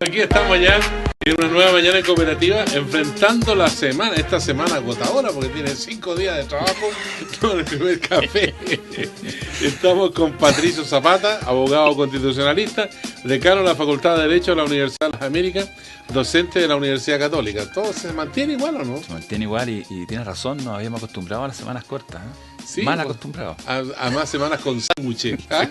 aquí estamos ya en una nueva mañana en cooperativa, enfrentando la semana, esta semana agotadora, porque tiene 5 días de trabajo, con el primer café. Estamos con Patricio Zapata, abogado constitucionalista, decano de la Facultad de Derecho de la Universidad de las Américas, docente de la Universidad Católica. ¿Todo se mantiene igual o no? Se mantiene igual y tienes razón, nos habíamos acostumbrado a las semanas cortas, ¿eh? Sí, mal acostumbrados. A más semanas con sándwiches. ¿Ah?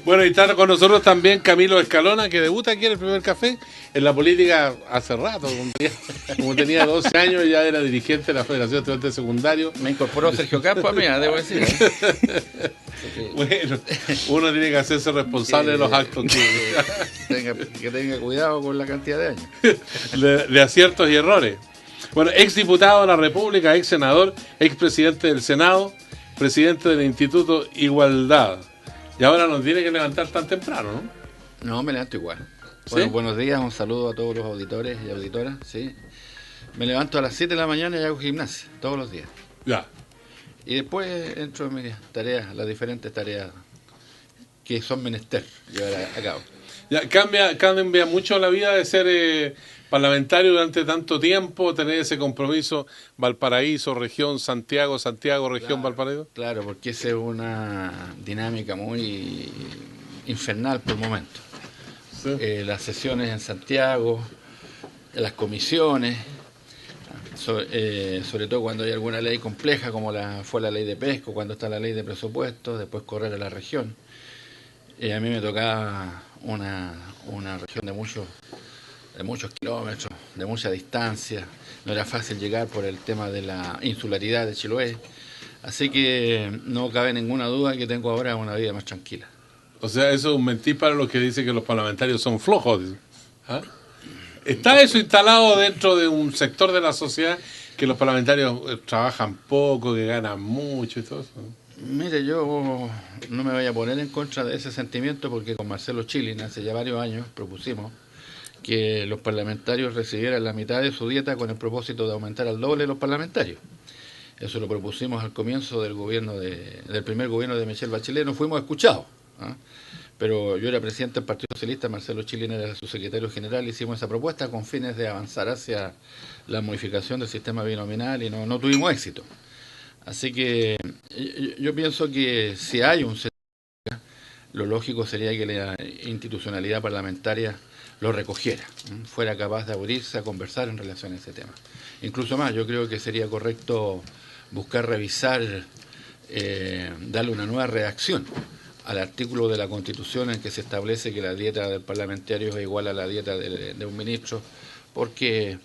Bueno, y está con nosotros también Camilo Escalona, que debuta aquí en el primer café. En la política hace rato, como tenía 12 años, ya era dirigente de la Federación de Estudiantes Secundarios. Me incorporó Sergio Campo a mí, debo decir. Bueno, uno tiene que hacerse responsable de los actos que tenga cuidado con la cantidad de años. de aciertos y errores. Bueno, ex diputado de la República, ex senador, ex presidente del Senado, presidente del Instituto Igualdad. Y ahora nos tiene que levantar tan temprano, ¿no? No, me levanto igual. ¿Sí? Bueno, buenos días, un saludo a todos los auditores y auditoras. ¿Sí? Me levanto a las 7 de la mañana y hago gimnasia, todos los días. Ya. Y después entro en mis tareas, las diferentes tareas que son menester llevar a cabo. Ya, cambia mucho la vida de ser parlamentario durante tanto tiempo, tener ese compromiso Valparaíso, región, Santiago, región, Claro, Valparaíso. Claro, porque esa es una dinámica muy infernal por momento. Sí. Las sesiones en Santiago, las comisiones, sobre todo cuando hay alguna ley compleja como fue la ley de pesca, cuando está la ley de presupuesto, después correr a la región. A mí me tocaba una región de muchos kilómetros, de mucha distancia. No era fácil llegar por el tema de la insularidad de Chiloé. Así que no cabe ninguna duda que tengo ahora una vida más tranquila. O sea, eso es un mentir para los que dicen que los parlamentarios son flojos. ¿Ah? ¿Está eso instalado dentro de un sector de la sociedad que los parlamentarios trabajan poco, que ganan mucho y todo eso? Mire, yo no me voy a poner en contra de ese sentimiento porque con Marcelo Chilin hace ya varios años propusimos que los parlamentarios recibieran la mitad de su dieta con el propósito de aumentar al doble los parlamentarios. Eso lo propusimos al comienzo del primer gobierno de Michelle Bachelet, no fuimos escuchados, ¿eh? Pero yo era presidente del Partido Socialista, Marcelo Chilin era su secretario general, hicimos esa propuesta con fines de avanzar hacia la modificación del sistema binominal y no tuvimos éxito. Así que yo pienso que si hay un sector, lo lógico sería que la institucionalidad parlamentaria lo recogiera, fuera capaz de abrirse a conversar en relación a ese tema. Incluso más, yo creo que sería correcto buscar revisar, darle una nueva redacción al artículo de la Constitución en que se establece que la dieta del parlamentario es igual a la dieta de un ministro, porque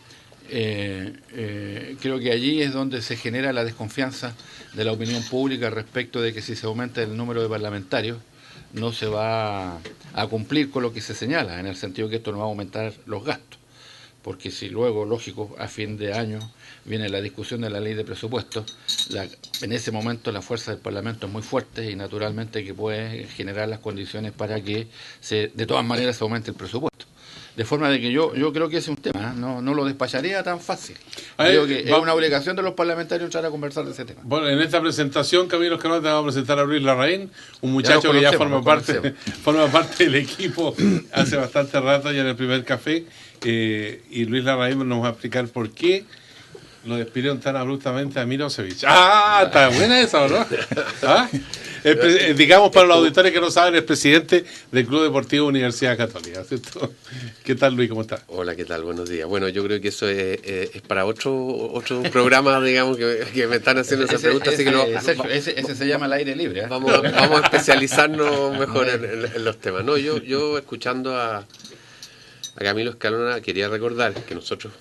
creo que allí es donde se genera la desconfianza de la opinión pública respecto de que si se aumenta el número de parlamentarios no se va a cumplir con lo que se señala, en el sentido que esto no va a aumentar los gastos, porque si luego, lógico, a fin de año viene la discusión de la ley de presupuesto, en ese momento la fuerza del Parlamento es muy fuerte y naturalmente que puede generar las condiciones para que de todas maneras se aumente el presupuesto. De forma de que yo creo que ese es un tema, no lo despacharía tan fácil. Creo que es una obligación de los parlamentarios entrar a conversar de ese tema. Bueno, en esta presentación, Camilo Escalona, te vamos a presentar a Luis Larraín, un muchacho que ya forma parte del equipo hace bastante rato, ya en el primer café, y Luis Larraín nos va a explicar por qué lo despidieron tan abruptamente a Milosevic. ¡Ah! Está buena esa, ¿no? ¿Ah? Digamos para los auditores que no saben, es presidente del Club Deportivo Universidad Católica, ¿cierto? ¿Qué tal, Luis? ¿Cómo estás? Hola, ¿qué tal? Buenos días. Bueno, yo creo que eso es para otro programa, digamos, que me están haciendo esa pregunta. Así que ese se llama el aire libre, ¿eh? Vamos a especializarnos mejor en los temas. No, yo escuchando a Camilo Escalona, quería recordar que nosotros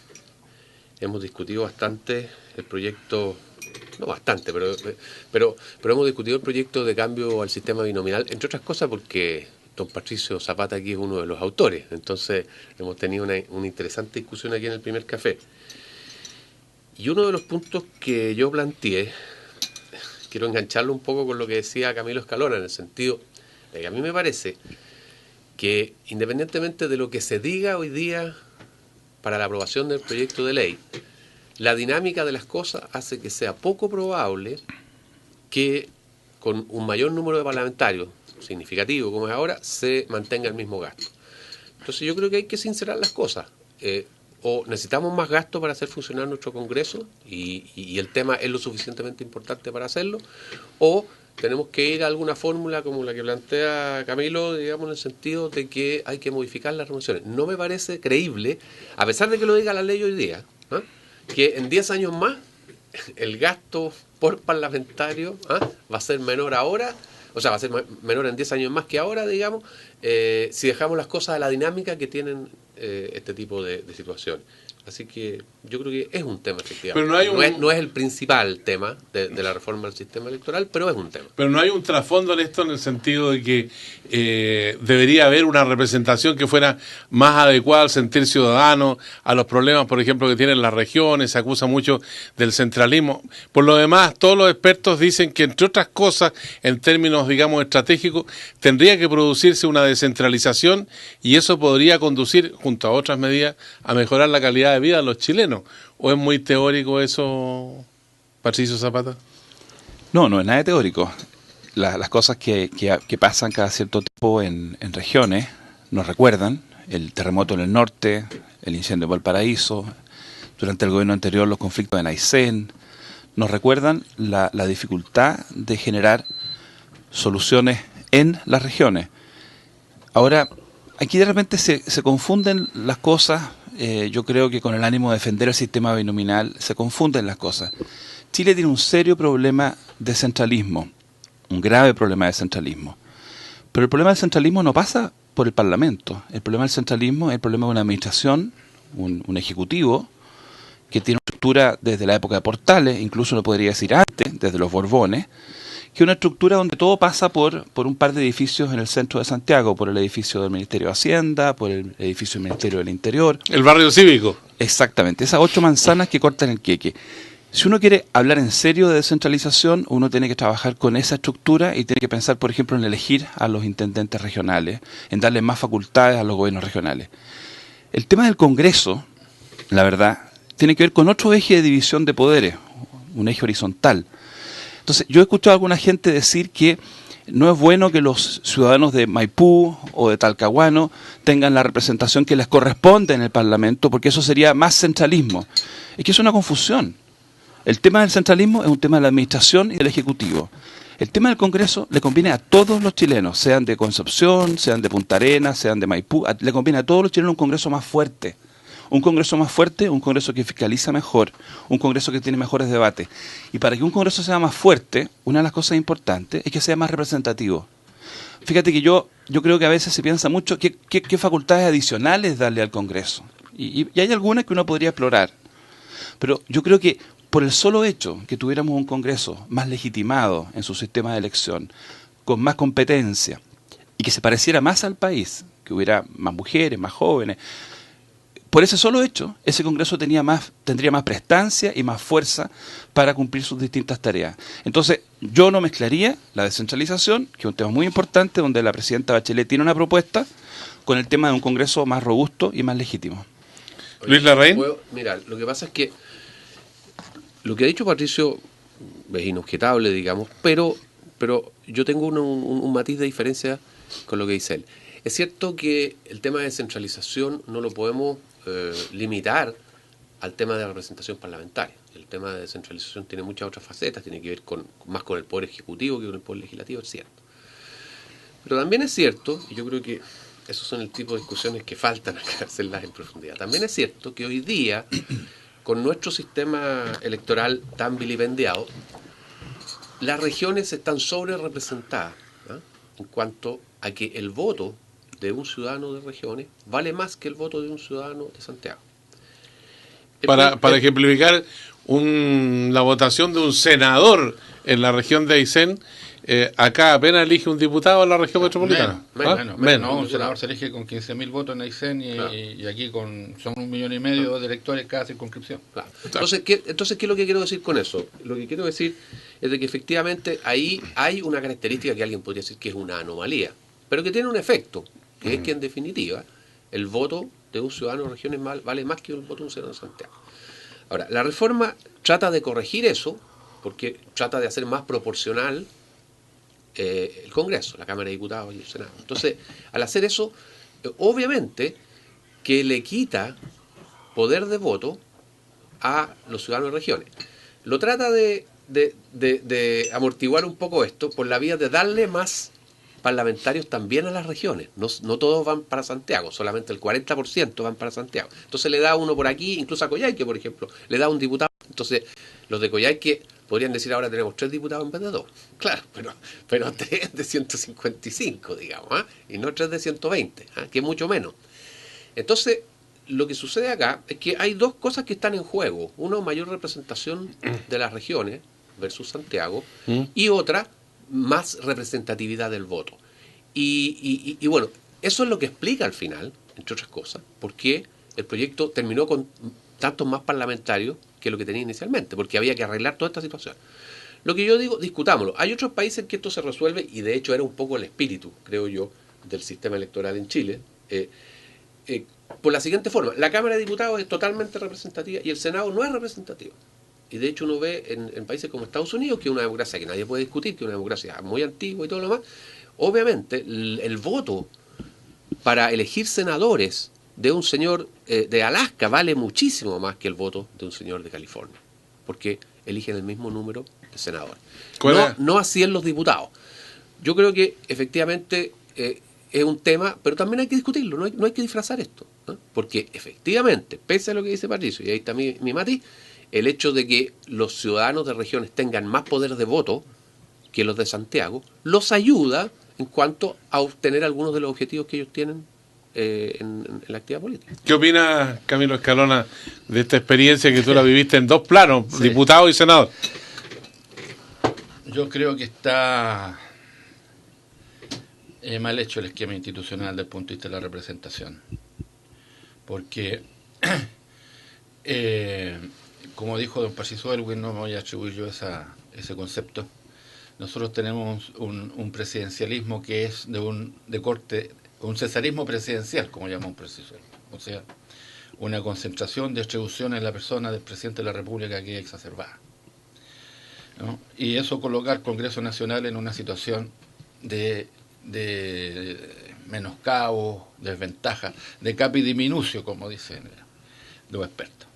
hemos discutido bastante el proyecto. No bastante, pero hemos discutido el proyecto de cambio al sistema binominal, entre otras cosas porque don Patricio Zapata aquí es uno de los autores. Entonces hemos tenido una interesante discusión aquí en el primer café. Y uno de los puntos que yo planteé, quiero engancharlo un poco con lo que decía Camilo Escalona, en el sentido de que a mí me parece que independientemente de lo que se diga hoy día para la aprobación del proyecto de ley, la dinámica de las cosas hace que sea poco probable que con un mayor número de parlamentarios, significativo como es ahora, se mantenga el mismo gasto. Entonces yo creo que hay que sincerar las cosas. O necesitamos más gasto para hacer funcionar nuestro Congreso y el tema es lo suficientemente importante para hacerlo, o tenemos que ir a alguna fórmula como la que plantea Camilo, digamos, en el sentido de que hay que modificar las remuneraciones. No me parece creíble, a pesar de que lo diga la ley hoy día, ¿ah?, que en 10 años más el gasto por parlamentario va a ser menor ahora, o sea, va a ser menor en 10 años más que ahora, digamos, si dejamos las cosas a la dinámica que tienen este tipo de situaciones. Así que yo creo que es un tema, efectivamente. Pero no es el principal tema de la reforma del sistema electoral, pero es un tema. Pero no hay un trasfondo en esto, en el sentido de que debería haber una representación que fuera más adecuada al sentir ciudadano, a los problemas, por ejemplo, que tienen las regiones. Se acusa mucho del centralismo. Por lo demás, todos los expertos dicen que, entre otras cosas, en términos, digamos, estratégicos, tendría que producirse una descentralización, y eso podría conducir, junto a otras medidas, a mejorar la calidad de vida de los chilenos. ¿O es muy teórico eso, Patricio Zapata? No es nada teórico. Las cosas que pasan cada cierto tiempo en regiones nos recuerdan el terremoto en el norte, el incendio en Valparaíso, durante el gobierno anterior los conflictos en Aysén, nos recuerdan la dificultad de generar soluciones en las regiones. Ahora, aquí de repente se confunden las cosas. Yo creo que con el ánimo de defender el sistema binominal se confunden las cosas. Chile tiene un serio problema de centralismo, un grave problema de centralismo. Pero el problema del centralismo no pasa por el Parlamento. El problema del centralismo es el problema de una administración, un ejecutivo, que tiene una estructura desde la época de Portales, incluso lo podría decir antes, desde los Borbones, que es una estructura donde todo pasa por un par de edificios en el centro de Santiago, por el edificio del Ministerio de Hacienda, por el edificio del Ministerio del Interior. El barrio cívico. Exactamente, esas 8 manzanas que cortan el queque. Si uno quiere hablar en serio de descentralización, uno tiene que trabajar con esa estructura y tiene que pensar, por ejemplo, en elegir a los intendentes regionales, en darle más facultades a los gobiernos regionales. El tema del Congreso, la verdad, tiene que ver con otro eje de división de poderes, un eje horizontal. Entonces, yo he escuchado a alguna gente decir que no es bueno que los ciudadanos de Maipú o de Talcahuano tengan la representación que les corresponde en el Parlamento, porque eso sería más centralismo. Es que es una confusión. El tema del centralismo es un tema de la administración y del Ejecutivo. El tema del Congreso le conviene a todos los chilenos, sean de Concepción, sean de Punta Arenas, sean de Maipú, le conviene a todos los chilenos un Congreso más fuerte. Un Congreso más fuerte, un Congreso que fiscaliza mejor, un Congreso que tiene mejores debates. Y para que un Congreso sea más fuerte, una de las cosas importantes es que sea más representativo. Fíjate que yo creo que a veces se piensa mucho qué facultades adicionales darle al Congreso. Y hay algunas que uno podría explorar. Pero yo creo que por el solo hecho que tuviéramos un Congreso más legitimado en su sistema de elección, con más competencia, y que se pareciera más al país, que hubiera más mujeres, más jóvenes, por ese solo hecho, ese Congreso tendría más prestancia y más fuerza para cumplir sus distintas tareas. Entonces, yo no mezclaría la descentralización, que es un tema muy importante, donde la presidenta Bachelet tiene una propuesta, con el tema de un Congreso más robusto y más legítimo. Luis Larraín. Mira, lo que pasa es que lo que ha dicho Patricio es inobjetable, digamos, pero yo tengo un matiz de diferencia con lo que dice él. Es cierto que el tema de descentralización no lo podemos limitar al tema de la representación parlamentaria. El tema de descentralización tiene muchas otras facetas, tiene que ver más con el poder ejecutivo que con el poder legislativo, es cierto. Pero también es cierto, y yo creo que esos son el tipo de discusiones que faltan acá hacerlas en profundidad, también es cierto que hoy día, con nuestro sistema electoral tan vilipendiado, las regiones están sobre representadas, ¿no?, en cuanto a que el voto de un ciudadano de regiones vale más que el voto de un ciudadano de Santiago. Para ejemplificar, la votación de un senador en la región de Aysén, acá apenas elige un diputado en la región metropolitana. Menos. No, un senador se elige con 15.000 votos en Aysén y aquí son 1,5 millones de electores cada circunscripción. Claro. Entonces, ¿qué es lo que quiero decir con eso? Lo que quiero decir es de que efectivamente ahí hay una característica que alguien podría decir que es una anomalía, pero que tiene un efecto, que es que en definitiva el voto de un ciudadano de regiones vale más que el voto de un ciudadano de Santiago. Ahora, la reforma trata de corregir eso, porque trata de hacer más proporcional el Congreso, la Cámara de Diputados y el Senado. Entonces, al hacer eso, obviamente que le quita poder de voto a los ciudadanos de regiones. Lo trata de amortiguar un poco esto por la vía de darle más parlamentarios también a las regiones. No todos van para Santiago, solamente el 40% van para Santiago. Entonces le da uno por aquí, incluso a Coyhaique, por ejemplo, le da un diputado. Entonces los de Coyhaique podrían decir ahora tenemos 3 diputados en vez de 2. Claro, pero 3 de 155, digamos, y no 3 de 120, que es mucho menos. Entonces, lo que sucede acá es que hay 2 cosas que están en juego. Uno, mayor representación de las regiones versus Santiago, y otra, más representatividad del voto. Y bueno, eso es lo que explica al final, entre otras cosas, por qué el proyecto terminó con tantos más parlamentarios que lo que tenía inicialmente, porque había que arreglar toda esta situación. Lo que yo digo, discutámoslo. Hay otros países en que esto se resuelve, y de hecho era un poco el espíritu, creo yo, del sistema electoral en Chile, por la siguiente forma: la Cámara de Diputados es totalmente representativa y el Senado no es representativo. Y de hecho uno ve en países como Estados Unidos, que es una democracia que nadie puede discutir, que es una democracia muy antigua y todo lo demás, obviamente el voto para elegir senadores de un señor de Alaska vale muchísimo más que el voto de un señor de California, porque eligen el mismo número de senadores. No así en los diputados. Yo creo que efectivamente es un tema, pero también hay que discutirlo, no hay que disfrazar esto, ¿no? Porque efectivamente, pese a lo que dice Patricio, y ahí está mi matiz, el hecho de que los ciudadanos de regiones tengan más poder de voto que los de Santiago, los ayuda en cuanto a obtener algunos de los objetivos que ellos tienen en la actividad política. ¿Qué opina Camilo Escalona de esta experiencia que tú la viviste en 2 planos, sí, diputado y senador? Yo creo que está mal hecho el esquema institucional desde el punto de vista de la representación, porque como dijo don Patricio Elwin, no me voy a atribuir yo ese concepto. Nosotros tenemos un presidencialismo que es de corte, un cesarismo presidencial, como llama un Patricio Elwin. O sea, una concentración de atribuciones en la persona del presidente de la República que es exacerbada, ¿no? Y eso coloca al Congreso Nacional en una situación de menoscabo, desventaja, de capidiminucio, como dicen los expertos.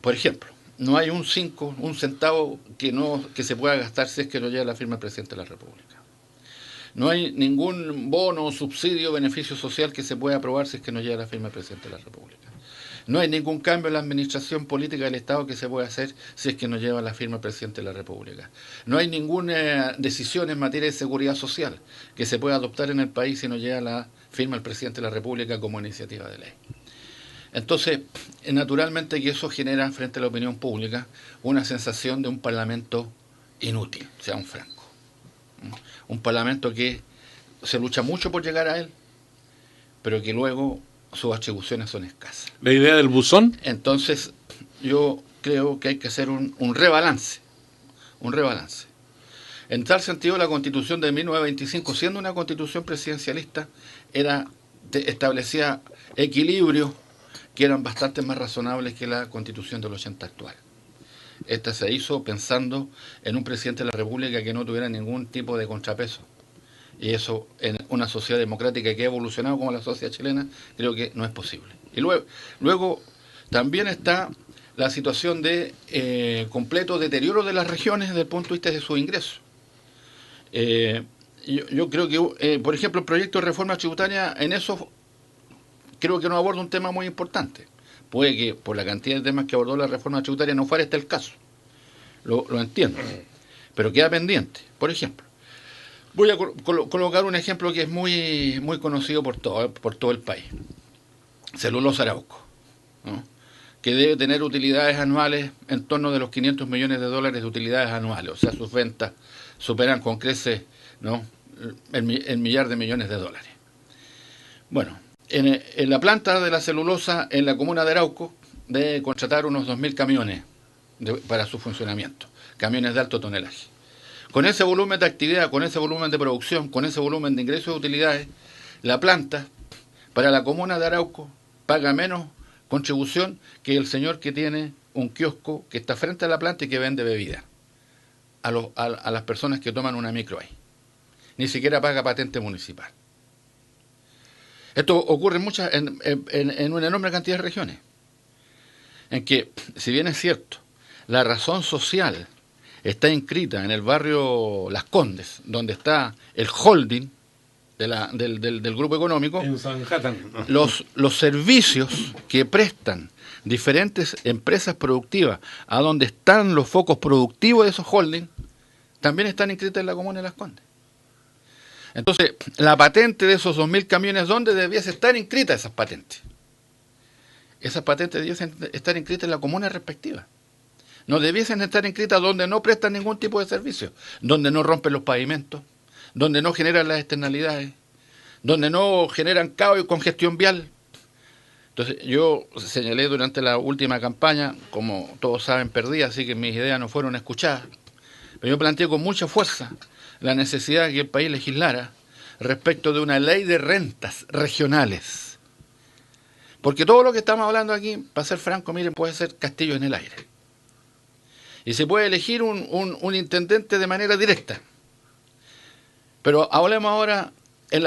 Por ejemplo, no hay un centavo que se pueda gastar si es que no llega la firma del presidente de la República. No hay ningún bono, subsidio, beneficio social que se pueda aprobar si es que no llega la firma del presidente de la República. No hay ningún cambio en la administración política del Estado que se pueda hacer si es que no lleva la firma del presidente de la República. No hay ninguna decisión en materia de seguridad social que se pueda adoptar en el país si no llega la firma del presidente de la República como iniciativa de ley. Entonces, naturalmente que eso genera frente a la opinión pública una sensación de un parlamento inútil, seamos francos. Un parlamento que se lucha mucho por llegar a él, pero que luego sus atribuciones son escasas. ¿La idea del buzón? Entonces, yo creo que hay que hacer un rebalance. En tal sentido, la Constitución de 1925, siendo una constitución presidencialista, establecía equilibrios que eran bastante más razonables que la Constitución del 80 actual. Esta se hizo pensando en un presidente de la República que no tuviera ningún tipo de contrapeso. Y eso, en una sociedad democrática que ha evolucionado como la sociedad chilena, creo que no es posible. Y luego también está la situación de completo deterioro de las regiones desde el punto de vista de sus ingresos. Yo creo que, por ejemplo, el proyecto de reforma tributaria, en eso creo que no aborda un tema muy importante. Puede que por la cantidad de temas que abordó la reforma tributaria no fuera este el caso. Lo entiendo. Pero queda pendiente. Por ejemplo, voy a colocar un ejemplo que es muy, muy conocido por todo el país. Celulosa Arauco, ¿no? Que debe tener utilidades anuales en torno de los 500 millones de dólares de utilidades anuales. O sea, sus ventas superan con creces, ¿no?, el millar de millones de dólares. Bueno, en la planta de la celulosa en la comuna de Arauco debe contratar unos 2.000 camiones para su funcionamiento, camiones de alto tonelaje. Con ese volumen de actividad, con ese volumen de producción, con ese volumen de ingresos de utilidades, la planta para la comuna de Arauco paga menos contribución que el señor que tiene un kiosco que está frente a la planta y que vende bebida a las personas que toman una micro ahí. Ni siquiera paga patente municipal. Esto ocurre en una enorme cantidad de regiones, en que, si bien es cierto, la razón social está inscrita en el barrio Las Condes, donde está el holding del grupo económico, en Sanhattan. Los servicios que prestan diferentes empresas productivas a donde están los focos productivos de esos holdings, también están inscritas en la comuna de Las Condes. Entonces, la patente de esos 2.000 camiones, ¿dónde debiese estar inscrita esas patentes? Esas patentes debiesen estar inscritas en la comuna respectiva. No debiesen estar inscritas donde no prestan ningún tipo de servicio, donde no rompen los pavimentos, donde no generan las externalidades, donde no generan caos y congestión vial. Entonces, yo señalé durante la última campaña, como todos saben, perdí, así que mis ideas no fueron escuchadas, pero yo planteé con mucha fuerza la necesidad de que el país legislara respecto de una ley de rentas regionales. Porque todo lo que estamos hablando aquí, para ser franco, miren, puede ser castillo en el aire. Y se puede elegir un intendente de manera directa. Pero hablemos ahora en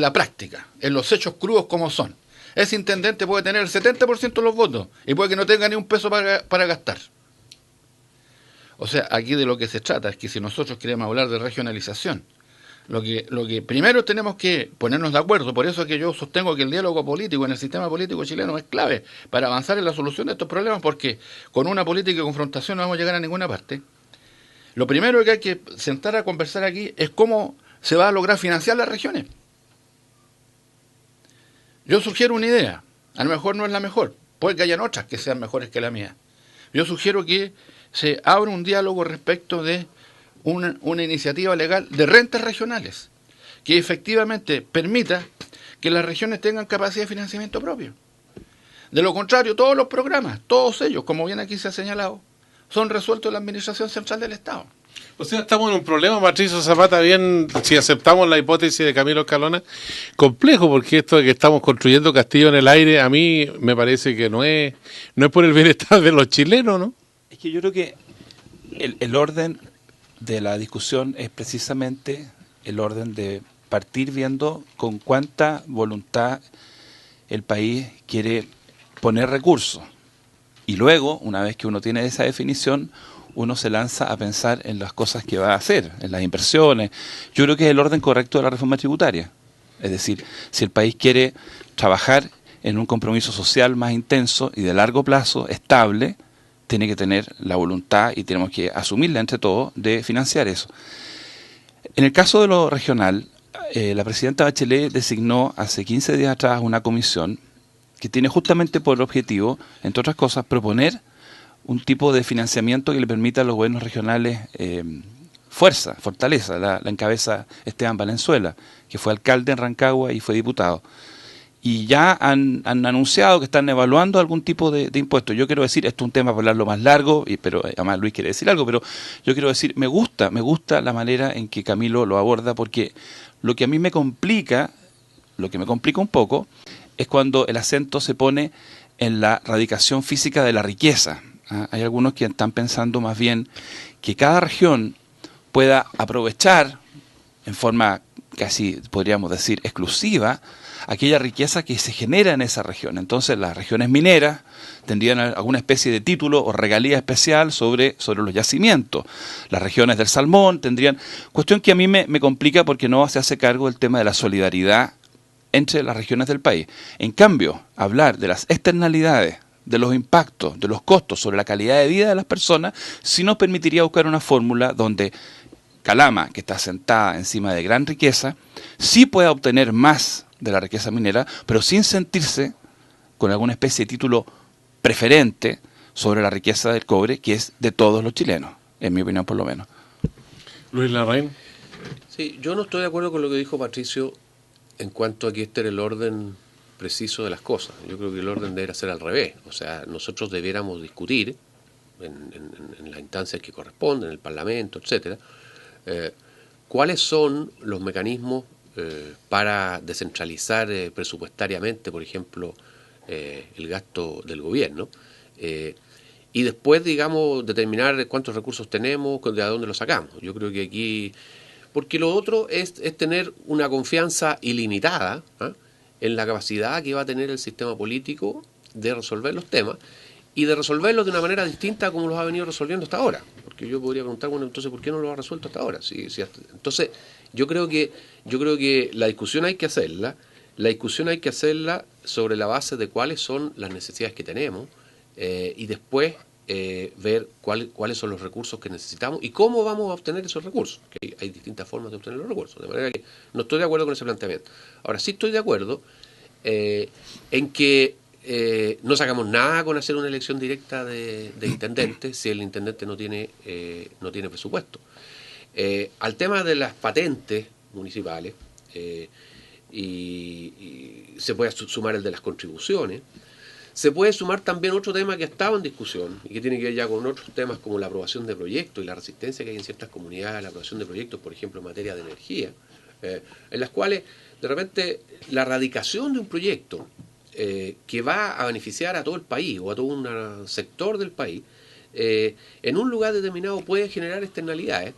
la práctica, en los hechos crudos como son. Ese intendente puede tener el 70% de los votos y puede que no tenga ni un peso para gastar. O sea, aquí de lo que se trata es que si nosotros queremos hablar de regionalización, lo que primero tenemos que ponernos de acuerdo. Por eso es que yo sostengo que el diálogo político en el sistema político chileno es clave para avanzar en la solución de estos problemas, porque con una política de confrontación no vamos a llegar a ninguna parte. Lo primero que hay que sentar a conversar aquí es cómo se va a lograr financiar las regiones. Yo sugiero una idea, a lo mejor no es la mejor, puede que hayan otras que sean mejores que la mía. Yo sugiero que se abra un diálogo respecto de una iniciativa legal de rentas regionales, que efectivamente permita que las regiones tengan capacidad de financiamiento propio. De lo contrario, todos los programas, todos ellos, como bien aquí se ha señalado, son resueltos en la Administración Central del Estado. O sea, estamos en un problema, Patricio Zapata, bien, si aceptamos la hipótesis de Camilo Escalona, complejo, porque esto de que estamos construyendo castillo en el aire, a mí me parece que no es por el bienestar de los chilenos, ¿no? Es que yo creo que el orden de la discusión es precisamente el orden de partir viendo con cuánta voluntad el país quiere poner recursos. Y luego, una vez que uno tiene esa definición, uno se lanza a pensar en las cosas que va a hacer, en las inversiones. Yo creo que es el orden correcto de la reforma tributaria. Es decir, si el país quiere trabajar en un compromiso social más intenso y de largo plazo, estable, tiene que tener la voluntad, y tenemos que asumirla entre todos, de financiar eso. En el caso de lo regional, la presidenta Bachelet designó hace 15 días atrás una comisión que tiene justamente por objetivo, entre otras cosas, proponer un tipo de financiamiento que le permita a los gobiernos regionales fortaleza. La encabeza Esteban Valenzuela, que fue alcalde en Rancagua y fue diputado. Y ya han anunciado que están evaluando algún tipo de impuesto. Yo quiero decir, esto es un tema para hablarlo más largo, pero además Luis quiere decir algo, pero yo quiero decir, me gusta la manera en que Camilo lo aborda, porque lo que a mí me complica un poco, es cuando el acento se pone en la radicación física de la riqueza. Hay algunos que están pensando más bien que cada región pueda aprovechar en forma casi, podríamos decir, exclusiva, aquella riqueza que se genera en esa región. Entonces las regiones mineras tendrían alguna especie de título o regalía especial sobre los yacimientos. Las regiones del salmón tendrían... Cuestión que a mí me complica porque no se hace cargo del tema de la solidaridad entre las regiones del país. En cambio, hablar de las externalidades, de los impactos, de los costos sobre la calidad de vida de las personas, sí nos permitiría buscar una fórmula donde Calama, que está sentada encima de gran riqueza, sí pueda obtener más de la riqueza minera, pero sin sentirse con alguna especie de título preferente sobre la riqueza del cobre, que es de todos los chilenos, en mi opinión por lo menos. Luis Larraín. Sí, yo no estoy de acuerdo con lo que dijo Patricio en cuanto a que este era el orden preciso de las cosas. Yo creo que el orden debería ser al revés. O sea, nosotros debiéramos discutir en las instancias que corresponden, en el Parlamento, etcétera, cuáles son los mecanismos para descentralizar presupuestariamente, por ejemplo, el gasto del gobierno, y después, digamos, determinar cuántos recursos tenemos, de dónde los sacamos. Yo creo que aquí... Porque lo otro es tener una confianza ilimitada en la capacidad que va a tener el sistema político de resolver los temas y de resolverlos de una manera distinta a como los ha venido resolviendo hasta ahora. Porque yo podría preguntar, bueno, entonces, ¿por qué no lo ha resuelto hasta ahora? Entonces, yo creo que la discusión hay que hacerla. La discusión hay que hacerla sobre la base de cuáles son las necesidades que tenemos y después ver cuáles son los recursos que necesitamos y cómo vamos a obtener esos recursos. Que hay distintas formas de obtener los recursos, de manera que no estoy de acuerdo con ese planteamiento. Ahora, sí estoy de acuerdo en que no sacamos nada con hacer una elección directa de intendente si el intendente no tiene presupuesto. Al tema de las patentes municipales, y se puede sumar el de las contribuciones. Se puede sumar también otro tema que ha estado en discusión y que tiene que ver ya con otros temas como la aprobación de proyectos y la resistencia que hay en ciertas comunidades a la aprobación de proyectos, por ejemplo, en materia de energía, en las cuales de repente la erradicación de un proyecto que va a beneficiar a todo el país o a todo un sector del país, en un lugar determinado puede generar externalidades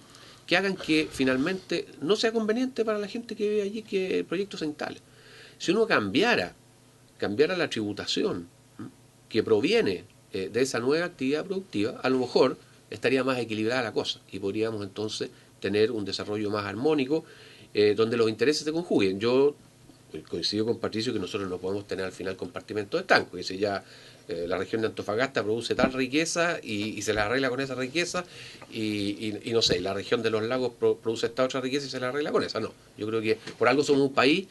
que hagan que finalmente no sea conveniente para la gente que vive allí que el proyecto se instale. Si uno cambiara la tributación que proviene de esa nueva actividad productiva, a lo mejor estaría más equilibrada la cosa y podríamos entonces tener un desarrollo más armónico donde los intereses se conjuguen. Yo coincido con Patricio que nosotros no podemos tener al final compartimentos estancos, que si ya la región de Antofagasta produce tal riqueza y se la arregla con esa riqueza y no sé, la región de los lagos produce esta otra riqueza y se la arregla con esa. No, yo creo que por algo somos un país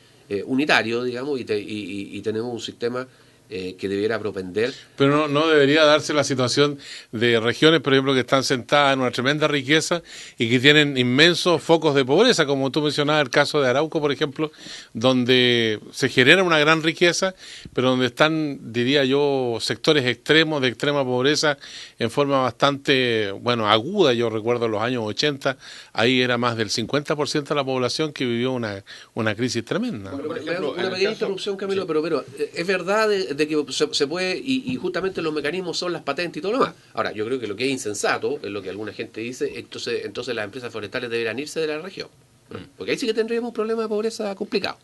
unitario, digamos, y tenemos un sistema que debiera propender. Pero no debería darse la situación de regiones, por ejemplo, que están sentadas en una tremenda riqueza y que tienen inmensos focos de pobreza, como tú mencionabas el caso de Arauco, por ejemplo, donde se genera una gran riqueza, pero donde están, diría yo, sectores extremos de extrema pobreza en forma bastante, aguda. Yo recuerdo en los años 80, ahí era más del 50% de la población que vivió una crisis tremenda. Bueno, por ejemplo, una pequeña interrupción, Camilo, sí. Pero es verdad de que se puede, y justamente los mecanismos son las patentes y todo lo demás. Ahora, yo creo que lo que es insensato, es lo que alguna gente dice, entonces las empresas forestales deberán irse de la región. Porque ahí sí que tendríamos un problema de pobreza complicado.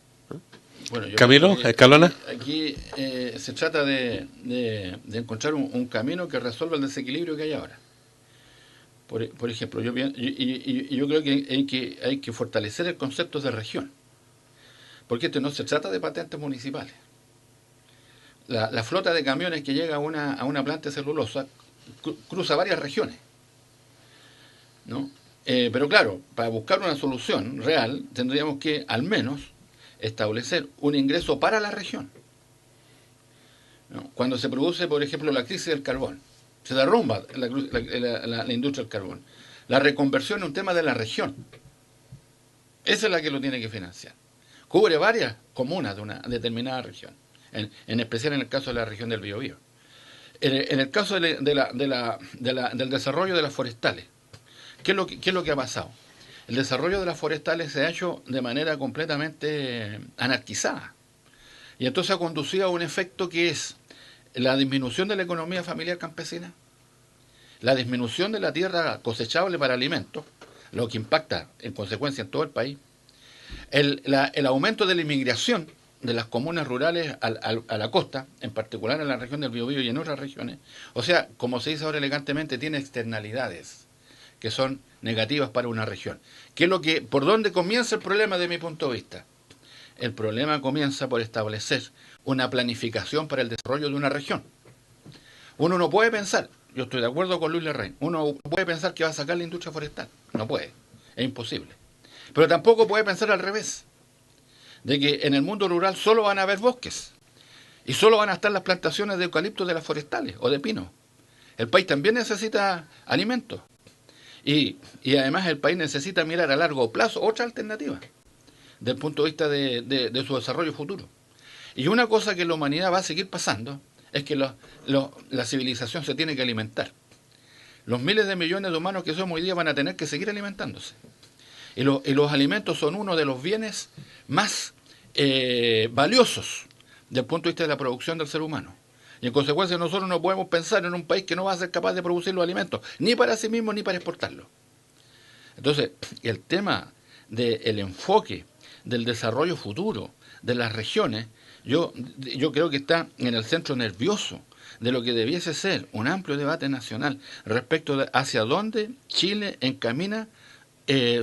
Bueno, Camilo, Escalona. Aquí se trata de encontrar un camino que resuelva el desequilibrio que hay ahora. Por ejemplo, yo creo que hay que fortalecer el concepto de región. Porque esto no se trata de patentes municipales. La flota de camiones que llega a una planta de celulosa cruza varias regiones, ¿no? Pero claro, para buscar una solución real tendríamos que al menos establecer un ingreso para la región, ¿no? Cuando se produce, por ejemplo, la crisis del carbón, se derrumba la industria del carbón. La reconversión es un tema de la región. Esa es la que lo tiene que financiar. Cubre varias comunas de una determinada región. En especial en el caso de la región del Biobío. En el caso del desarrollo de las forestales, ¿qué es lo que ha pasado? El desarrollo de las forestales se ha hecho de manera completamente anarquizada. Y entonces ha conducido a un efecto que es la disminución de la economía familiar campesina, la disminución de la tierra cosechable para alimentos, lo que impacta en consecuencia en todo el país, el aumento de la inmigración de las comunas rurales a la costa, en particular en la región del Biobío y en otras regiones. O sea, como se dice ahora elegantemente, tiene externalidades que son negativas para una región. ¿Por dónde comienza el problema de mi punto de vista? El problema comienza por establecer una planificación para el desarrollo de una región. Uno no puede pensar, yo estoy de acuerdo con Luis Larraín, uno puede pensar que va a sacar la industria forestal. No puede, es imposible. Pero tampoco puede pensar al revés, de que en el mundo rural solo van a haber bosques y solo van a estar las plantaciones de eucaliptos de las forestales o de pino. El país también necesita alimentos y además el país necesita mirar a largo plazo otra alternativa desde el punto de vista de su desarrollo futuro. Y una cosa que la humanidad va a seguir pasando es que la civilización se tiene que alimentar. Los miles de millones de humanos que somos hoy día van a tener que seguir alimentándose. Y los alimentos son uno de los bienes más valiosos desde el punto de vista de la producción del ser humano. Y en consecuencia nosotros no podemos pensar en un país que no va a ser capaz de producir los alimentos, ni para sí mismo ni para exportarlos. Entonces, el tema del enfoque del desarrollo futuro de las regiones Yo creo que está en el centro nervioso de lo que debiese ser un amplio debate nacional respecto de hacia dónde Chile encamina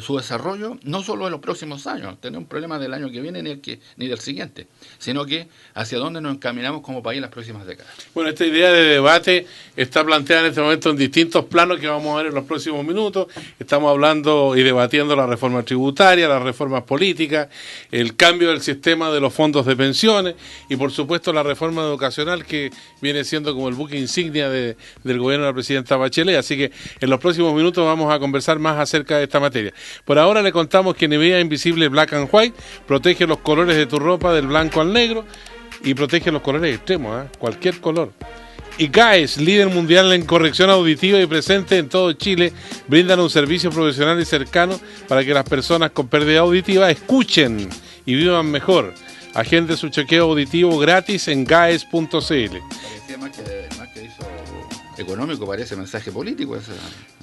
su desarrollo, no solo en los próximos años, tener un problema del año que viene ni del siguiente, sino que hacia dónde nos encaminamos como país en las próximas décadas. Bueno, esta idea de debate está planteada en este momento en distintos planos que vamos a ver en los próximos minutos. Estamos hablando y debatiendo la reforma tributaria, las reformas políticas, el cambio del sistema de los fondos de pensiones y, por supuesto, la reforma educacional que viene siendo como el buque insignia del gobierno de la presidenta Bachelet. Así que en los próximos minutos vamos a conversar más acerca de esta materia. Por ahora le contamos que Nivea Invisible Black and White protege los colores de tu ropa del blanco al negro y protege los colores extremos, cualquier color. Y GAES, líder mundial en corrección auditiva y presente en todo Chile, brindan un servicio profesional y cercano para que las personas con pérdida auditiva escuchen y vivan mejor. Agende su chequeo auditivo gratis en gaes.cl. Parecía más que hizo económico, parece mensaje político ese.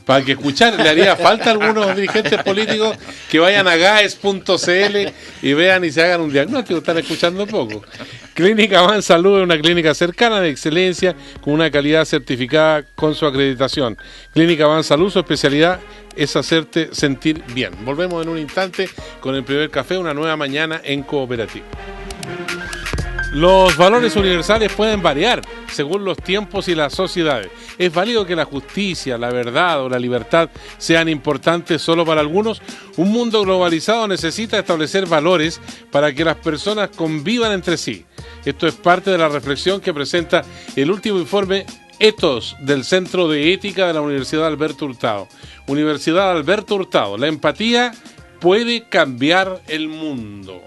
Para que escuchar, le haría falta a algunos dirigentes políticos que vayan a gaes.cl y vean y se hagan un diagnóstico, están escuchando poco. Clínica Van Salud es una clínica cercana de excelencia con una calidad certificada con su acreditación. Clínica Van Salud, su especialidad es hacerte sentir bien. Volvemos en un instante con el primer café, una nueva mañana en Cooperativa. Los valores universales pueden variar según los tiempos y las sociedades. ¿Es válido que la justicia, la verdad o la libertad sean importantes solo para algunos? Un mundo globalizado necesita establecer valores para que las personas convivan entre sí. Esto es parte de la reflexión que presenta el último informe Ethos del Centro de Ética de la Universidad Alberto Hurtado. Universidad Alberto Hurtado, la empatía puede cambiar el mundo.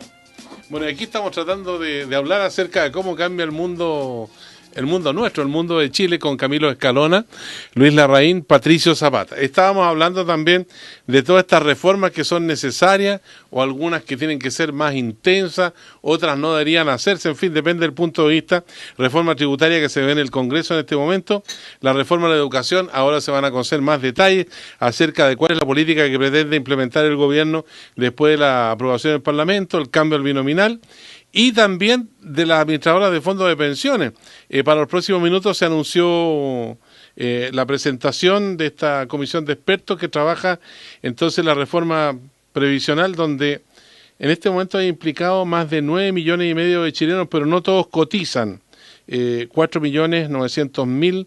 Bueno, aquí estamos tratando de hablar acerca de cómo cambia el mundo nuestro, el mundo de Chile, con Camilo Escalona, Luis Larraín, Patricio Zapata. Estábamos hablando también de todas estas reformas que son necesarias, o algunas que tienen que ser más intensas, otras no deberían hacerse, en fin, depende del punto de vista. Reforma tributaria que se ve en el Congreso en este momento, la reforma de la educación, ahora se van a conocer más detalles acerca de cuál es la política que pretende implementar el gobierno después de la aprobación del Parlamento, el cambio al binominal, y también de las administradoras de fondos de pensiones. Para los próximos minutos se anunció la presentación de esta comisión de expertos que trabaja entonces la reforma previsional, donde en este momento hay implicado más de 9,5 millones de chilenos, pero no todos cotizan. 4,900,000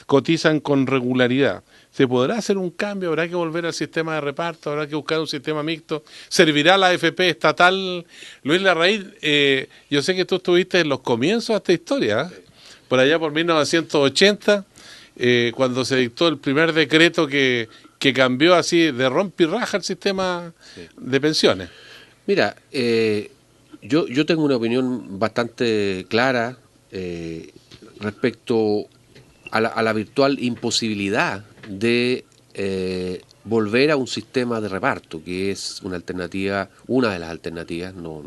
cotizan con regularidad. ¿Se podrá hacer un cambio? ¿Habrá que volver al sistema de reparto? ¿Habrá que buscar un sistema mixto? ¿Servirá la AFP estatal? Luis Larraín, yo sé que tú estuviste en los comienzos de esta historia, por allá por 1980, cuando se dictó el primer decreto que cambió así de rompirraja el sistema de pensiones. Mira, yo tengo una opinión bastante clara respecto a la virtual imposibilidad de volver a un sistema de reparto, que es una alternativa, una de las alternativas, no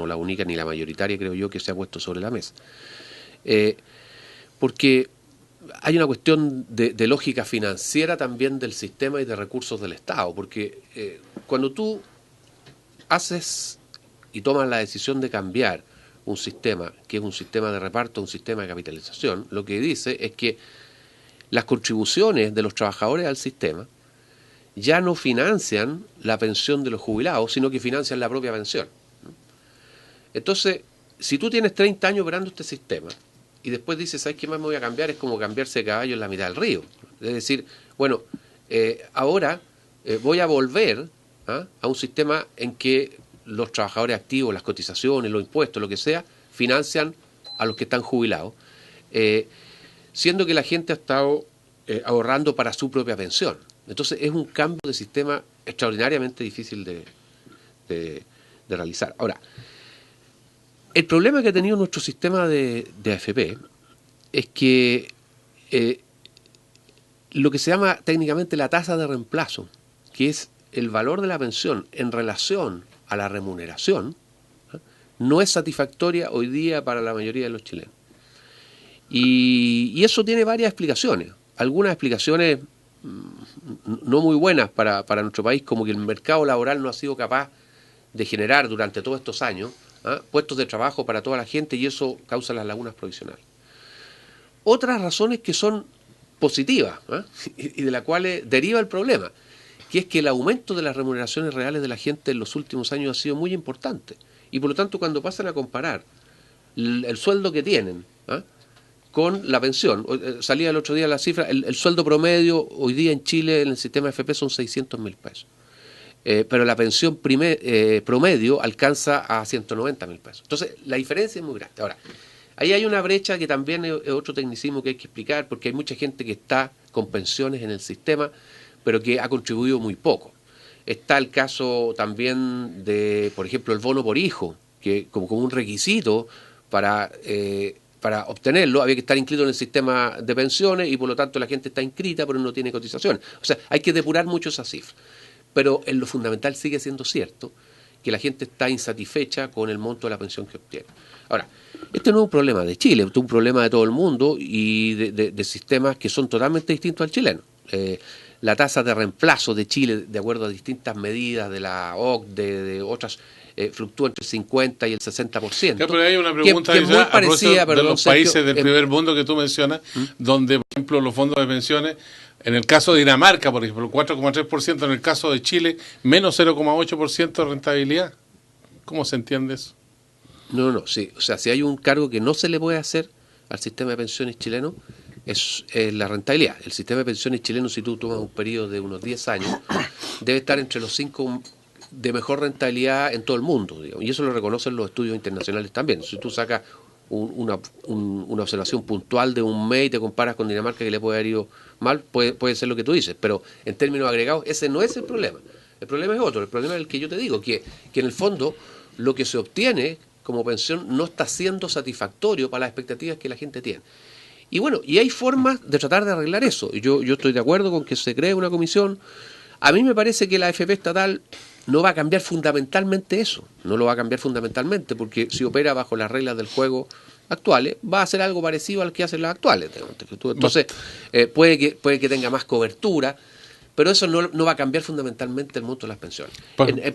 la única ni la mayoritaria, creo yo, que se ha puesto sobre la mesa. Porque hay una cuestión de lógica financiera también del sistema y de recursos del Estado, porque cuando tú haces y tomas la decisión de cambiar un sistema, que es un sistema de reparto, un sistema de capitalización, lo que dice es que las contribuciones de los trabajadores al sistema ya no financian la pensión de los jubilados, sino que financian la propia pensión. Entonces, si tú tienes 30 años operando este sistema y después dices, ¿sabes qué más me voy a cambiar? Es como cambiarse de caballo en la mitad del río. Es decir, bueno, ahora voy a volver a un sistema en que los trabajadores activos, las cotizaciones, los impuestos, lo que sea, financian a los que están jubilados, siendo que la gente ha estado ahorrando para su propia pensión. Entonces es un cambio de sistema extraordinariamente difícil de realizar. Ahora, el problema que ha tenido nuestro sistema de AFP es que lo que se llama técnicamente la tasa de reemplazo, que es el valor de la pensión en relación a la remuneración, no es satisfactoria hoy día para la mayoría de los chilenos. Y eso tiene varias explicaciones. Algunas explicaciones no muy buenas para nuestro país, como que el mercado laboral no ha sido capaz de generar durante todos estos años puestos de trabajo para toda la gente, y eso causa las lagunas provisionales. Otras razones que son positivas, y de las cuales deriva el problema, que es que el aumento de las remuneraciones reales de la gente en los últimos años ha sido muy importante, y por lo tanto cuando pasan a comparar el sueldo que tienen con la pensión, salía el otro día la cifra, el sueldo promedio hoy día en Chile en el sistema FP son 600.000 pesos, pero la pensión promedio alcanza a 190.000 pesos. Entonces la diferencia es muy grande. Ahora, ahí hay una brecha que también es otro tecnicismo que hay que explicar, porque hay mucha gente que está con pensiones en el sistema, pero que ha contribuido muy poco. Está el caso también de, por ejemplo, el bono por hijo, que como un requisito para obtenerlo había que estar inscrito en el sistema de pensiones, y por lo tanto la gente está inscrita pero no tiene cotizaciones. O sea, hay que depurar mucho esa cifra. Pero en lo fundamental sigue siendo cierto que la gente está insatisfecha con el monto de la pensión que obtiene. Ahora, este no es un problema de Chile, este es un problema de todo el mundo y de sistemas que son totalmente distintos al chileno. La tasa de reemplazo de Chile, de acuerdo a distintas medidas de la OCDE, de otras, fluctúa entre el 50 y el 60%. Ya, pero hay una pregunta que es muy parecida, de los países del primer mundo que tú mencionas, donde, por ejemplo, los fondos de pensiones, en el caso de Dinamarca, por ejemplo, 4,3%, en el caso de Chile, menos 0,8% de rentabilidad. ¿Cómo se entiende eso? No, sí. O sea, si hay un cargo que no se le puede hacer al sistema de pensiones chileno, es la rentabilidad. El sistema de pensiones chileno, si tú tomas un periodo de unos 10 años, debe estar entre los 5 de mejor rentabilidad en todo el mundo, digamos. Y eso lo reconocen los estudios internacionales también. Si tú sacas una observación puntual de un mes y te comparas con Dinamarca, que le puede haber ido mal, puede ser lo que tú dices, pero en términos agregados ese no es el problema. El problema es otro. El problema es el que yo te digo, que en el fondo lo que se obtiene como pensión no está siendo satisfactorio para las expectativas que la gente tiene. Y bueno, y hay formas de tratar de arreglar eso. Y yo estoy de acuerdo con que se cree una comisión. A mí me parece que la AFP estatal no va a cambiar fundamentalmente eso. No lo va a cambiar fundamentalmente, porque si opera bajo las reglas del juego actuales, va a hacer algo parecido al que hacen las actuales. Entonces, puede que tenga más cobertura, pero eso no va a cambiar fundamentalmente el monto de las pensiones.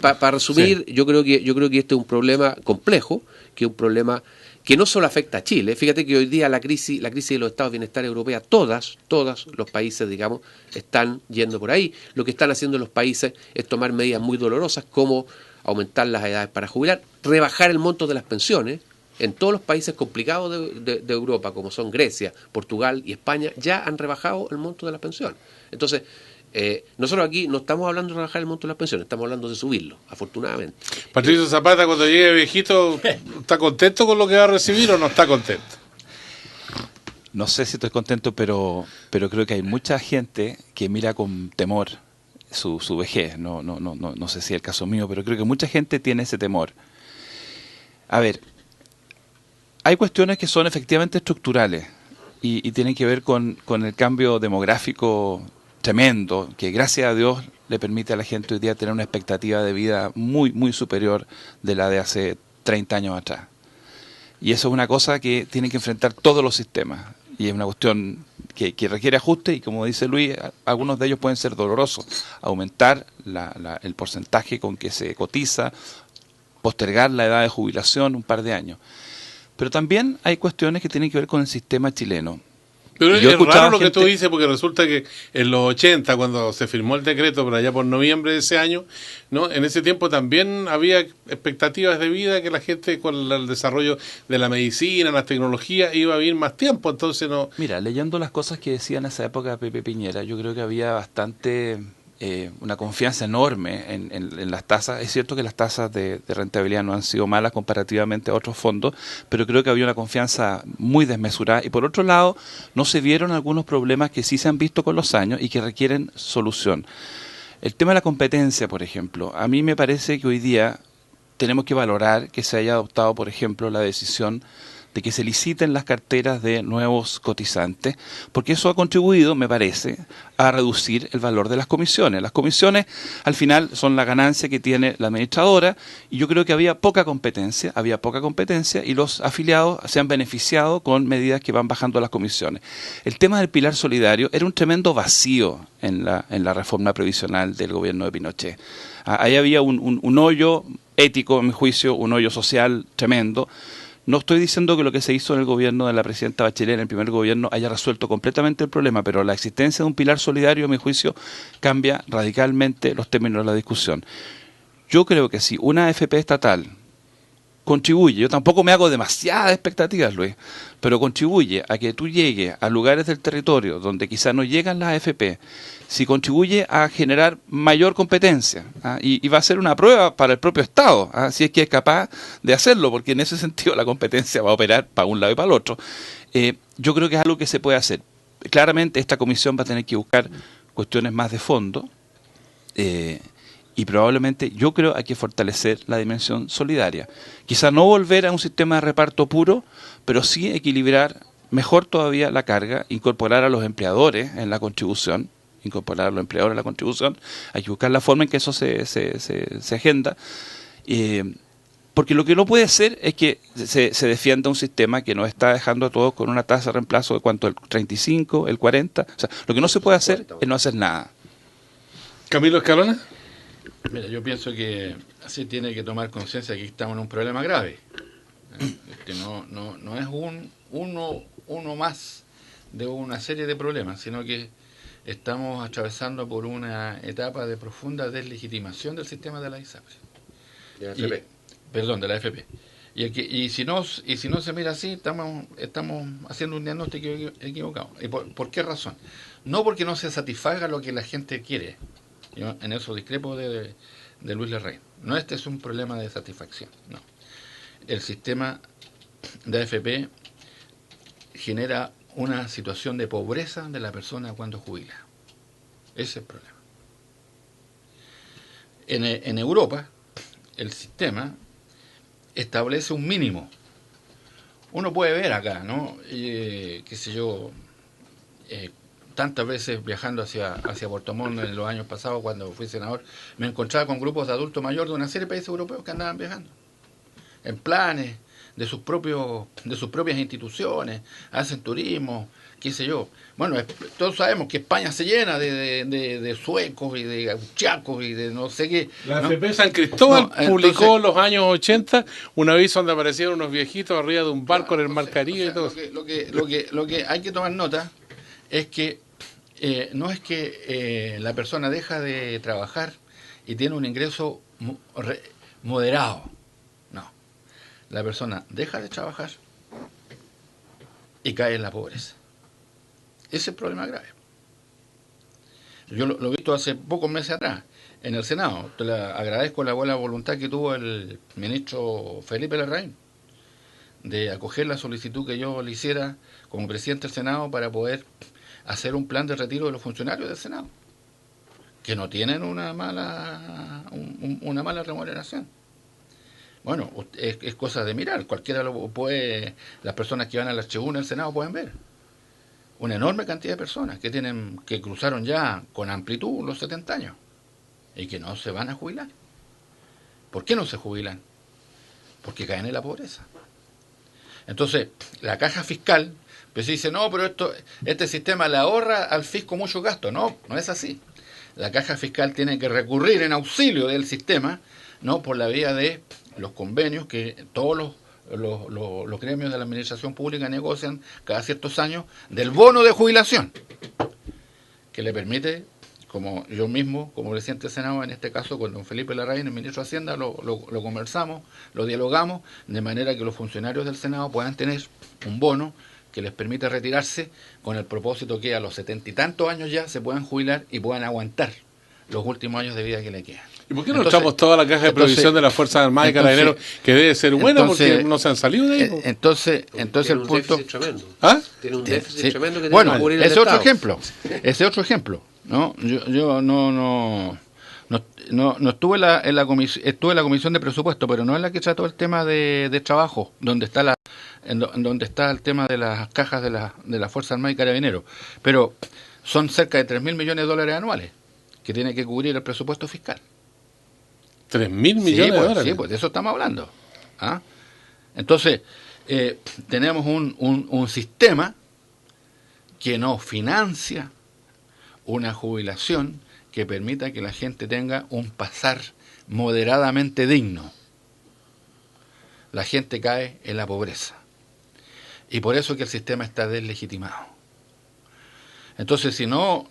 Para resumir, sí. yo creo que este es un problema complejo, que es un problema que no solo afecta a Chile. Fíjate que hoy día la crisis de los estados de bienestar europea, todos los países, digamos, están yendo por ahí. Lo que están haciendo los países es tomar medidas muy dolorosas, como aumentar las edades para jubilar, rebajar el monto de las pensiones. En todos los países complicados de Europa, como son Grecia, Portugal y España, ya han rebajado el monto de las pensiones. Entonces, nosotros aquí no estamos hablando de rebajar el monto de las pensiones, estamos hablando de subirlo, afortunadamente. Patricio Zapata, cuando llegue viejito, ¿está contento con lo que va a recibir o no está contento? No sé si estoy contento, pero creo que hay mucha gente que mira con temor su vejez. No sé si es el caso mío, pero creo que mucha gente tiene ese temor. A ver, hay cuestiones que son efectivamente estructurales y tienen que ver con el cambio demográfico tremendo, que gracias a Dios le permite a la gente hoy día tener una expectativa de vida muy, muy superior de la de hace 30 años atrás. Y eso es una cosa que tienen que enfrentar todos los sistemas. Y es una cuestión que requiere ajuste y, como dice Luis, algunos de ellos pueden ser dolorosos. Aumentar el porcentaje con que se cotiza, postergar la edad de jubilación un par de años. Pero también hay cuestiones que tienen que ver con el sistema chileno. Pero es raro lo que tú dices, porque resulta que en los 80, cuando se firmó el decreto, por allá por noviembre de ese año, ¿no? En ese tiempo también había expectativas de vida, que la gente con el desarrollo de la medicina, las tecnologías, iba a vivir más tiempo, entonces no... Mira, leyendo las cosas que decía en esa época Pepe Piñera, yo creo que había bastante... una confianza enorme en las tasas. Es cierto que las tasas de rentabilidad no han sido malas comparativamente a otros fondos, pero creo que había una confianza muy desmesurada. Y por otro lado, no se vieron algunos problemas que sí se han visto con los años y que requieren solución. El tema de la competencia, por ejemplo. A mí me parece que hoy día tenemos que valorar que se haya adoptado, por ejemplo, la decisión de que se liciten las carteras de nuevos cotizantes, porque eso ha contribuido, me parece, a reducir el valor de las comisiones. Las comisiones, al final, son la ganancia que tiene la administradora, y yo creo que había poca competencia y los afiliados se han beneficiado con medidas que van bajando las comisiones. El tema del pilar solidario era un tremendo vacío en la reforma previsional del gobierno de Pinochet. Ahí había un hoyo ético, a mi juicio, un hoyo social tremendo. No estoy diciendo que lo que se hizo en el gobierno de la presidenta Bachelet, en el primer gobierno, haya resuelto completamente el problema, pero la existencia de un pilar solidario, a mi juicio, cambia radicalmente los términos de la discusión. Yo creo que si una AFP estatal contribuye, yo tampoco me hago demasiadas expectativas, Luis, pero contribuye a que tú llegues a lugares del territorio donde quizás no llegan las AFP, si contribuye a generar mayor competencia, y va a ser una prueba para el propio Estado, si es que es capaz de hacerlo, porque en ese sentido la competencia va a operar para un lado y para el otro. Yo creo que es algo que se puede hacer. Claramente esta comisión va a tener que buscar cuestiones más de fondo, y probablemente yo creo hay que fortalecer la dimensión solidaria. Quizá no volver a un sistema de reparto puro, pero sí equilibrar mejor todavía la carga, incorporar a los empleadores en la contribución, hay que buscar la forma en que eso se agenda, porque lo que no puede ser es que se defienda un sistema que nos está dejando a todos con una tasa de reemplazo de cuánto, el 35, el 40, o sea, lo que no se puede hacer es no hacer nada. Camilo Escalona. Mira, yo pienso que así tiene que tomar conciencia que estamos en un problema grave. Que no es uno más de una serie de problemas, sino que estamos atravesando por una etapa de profunda deslegitimación del sistema de la ISAPRE. De la AFP. Y si no se mira así, estamos haciendo un diagnóstico equivocado. ¿Y por qué razón? No porque no se satisfaga lo que la gente quiere. Yo en eso discrepo de Luis Larraín. No, este es un problema de satisfacción. No. El sistema de AFP genera una situación de pobreza de la persona cuando jubila. Ese es el problema. En Europa, el sistema establece un mínimo. Uno puede ver acá, ¿no? Qué sé yo, tantas veces viajando hacia Puerto Montt en los años pasados, cuando fui senador, me encontraba con grupos de adultos mayores de una serie de países europeos que andaban viajando en planes de sus propias instituciones, hacen turismo, qué sé yo. Bueno, todos sabemos que España se llena de suecos y de austriacos y de no sé qué. La AFP San Cristóbal publicó en los años 80 un aviso donde aparecieron unos viejitos arriba de un barco en el Mar Caribe y todo. Lo que hay que tomar nota es que no es que la persona deja de trabajar y tiene un ingreso moderado. No. La persona deja de trabajar y cae en la pobreza. Ese es el problema grave. Yo lo he visto hace pocos meses atrás en el Senado. Te agradezco la buena voluntad que tuvo el ministro Felipe Larraín de acoger la solicitud que yo le hiciera como presidente del Senado para poder hacer un plan de retiro de los funcionarios del Senado, que no tienen una mala remuneración. Bueno, es cosa de mirar, cualquiera lo puede, las personas que van a la tribuna del Senado pueden ver. Una enorme cantidad de personas que cruzaron ya con amplitud los 70 años y que no se van a jubilar. ¿Por qué no se jubilan? Porque caen en la pobreza. Entonces, la caja fiscal, pues dice, no, pero este sistema le ahorra al fisco mucho gasto. No, no es así. La caja fiscal tiene que recurrir en auxilio del sistema, no por la vía de los convenios que todos los gremios de la administración pública negocian cada ciertos años del bono de jubilación, que le permite, como yo mismo, como presidente del Senado, en este caso con don Felipe Larraín, el ministro de Hacienda, lo conversamos, lo dialogamos, de manera que los funcionarios del Senado puedan tener un bono que les permita retirarse con el propósito que a los 70 y tantos años ya se puedan jubilar y puedan aguantar los últimos años de vida que le quedan. ¿Y por qué no echamos toda la caja de provisión de las Fuerzas Armadas y Carabineros, que debe ser buena porque no se han salido de ahí? Entonces el punto... Tiene un déficit tremendo que bueno, ese es otro ejemplo. Ese otro ejemplo. ¿No? Yo no estuve en la comisión de presupuesto, pero no es la que trató el tema de trabajo, donde está el tema de las cajas de la Fuerza Armada y Carabineros. Pero son cerca de 3.000 millones de dólares anuales que tiene que cubrir el presupuesto fiscal. 3.000 millones de dólares. Sí, pues de eso estamos hablando. ¿Ah? Entonces, tenemos un sistema que no financia una jubilación que permita que la gente tenga un pasar moderadamente digno. la gente cae en la pobreza. Y por eso es que el sistema está deslegitimado. Entonces, si no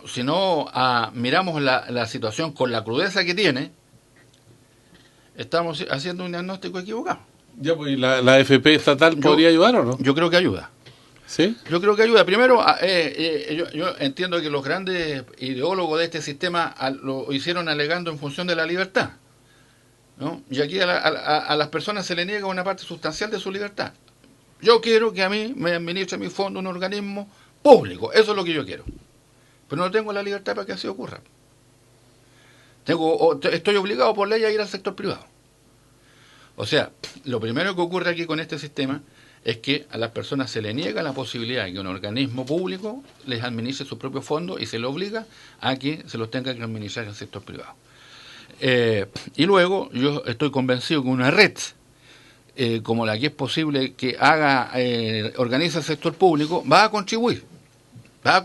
miramos la situación con la crudeza que tiene, estamos haciendo un diagnóstico equivocado. Ya, pues, ¿la AFP estatal podría ayudar o no? Yo creo que ayuda. ¿Sí? Yo creo que ayuda. Primero, yo entiendo que los grandes ideólogos de este sistema lo hicieron alegando en función de la libertad, ¿no? Y aquí a las personas se le niega una parte sustancial de su libertad. Yo quiero que a mí me administre mi fondo un organismo público. Eso es lo que yo quiero. Pero no tengo la libertad para que así ocurra. Estoy obligado por ley a ir al sector privado. O sea, lo primero que ocurre aquí con este sistema es que a las personas se le niega la posibilidad de que un organismo público les administre su propio fondo y se le obliga a que se los tenga que administrar el sector privado. Y luego yo estoy convencido que una red como la que es posible que organice el sector público va a contribuir, va